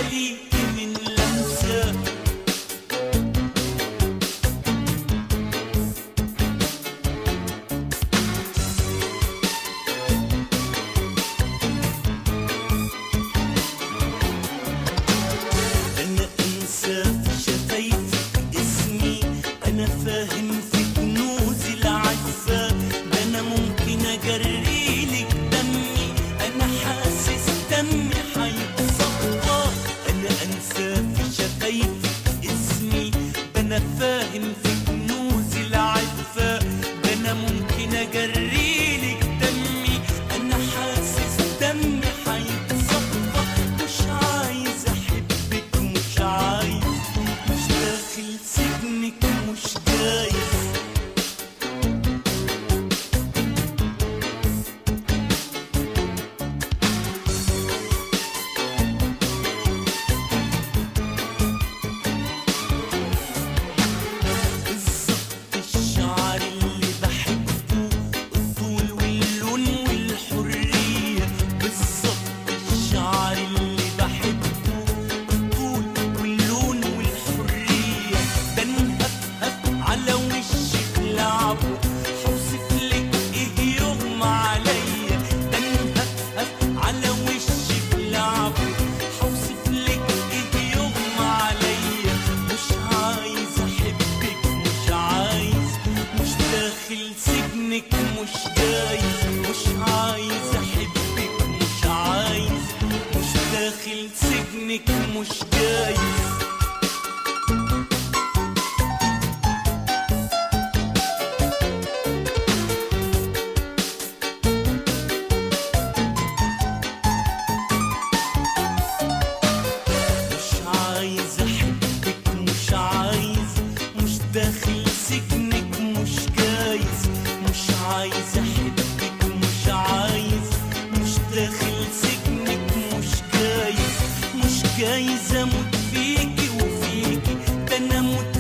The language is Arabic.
ليكي من لمسة. أنا أنسى في شفايفك اسمي، أنا فاهم في كنوز العزة، ده أنا ممكن أجريلك دمي، أنا حاسس دمي هيتصفى. أنا أنسى في شفايفك اسمي، ده أنا فاهم في كنوز العزة، ده أنا ممكن أجريلك دمي، أنا حاسس دمي هيتصفى. مش عايز أحبك، مش عايز، مش داخل سجنك، مش جايز. بالظبط الشعر اللي بحبه، الطول واللون والحرية. بالظبط الشعر اللي بحبه، الطول واللون والحرية. ده نهفهف على وشك لعبه، حوصف لك ايه يغمى عليا. ده نهفهف على وشك لعبه، حوصف لك ايه يغمى عليا. مش عايز احبك، مش عايز، مش داخل سجنك، مش جايز. مش عايز احبك، مش عايز، مش داخل سجنك، مش جايز. مش عايز احبك، مش عايز، مش داخل سجنك، مش جايز. مش عايز احبك، مش عايز، مش داخل سجنك، مش جايز. مش جايز اموت فيكي وفيكي، ده انا اموت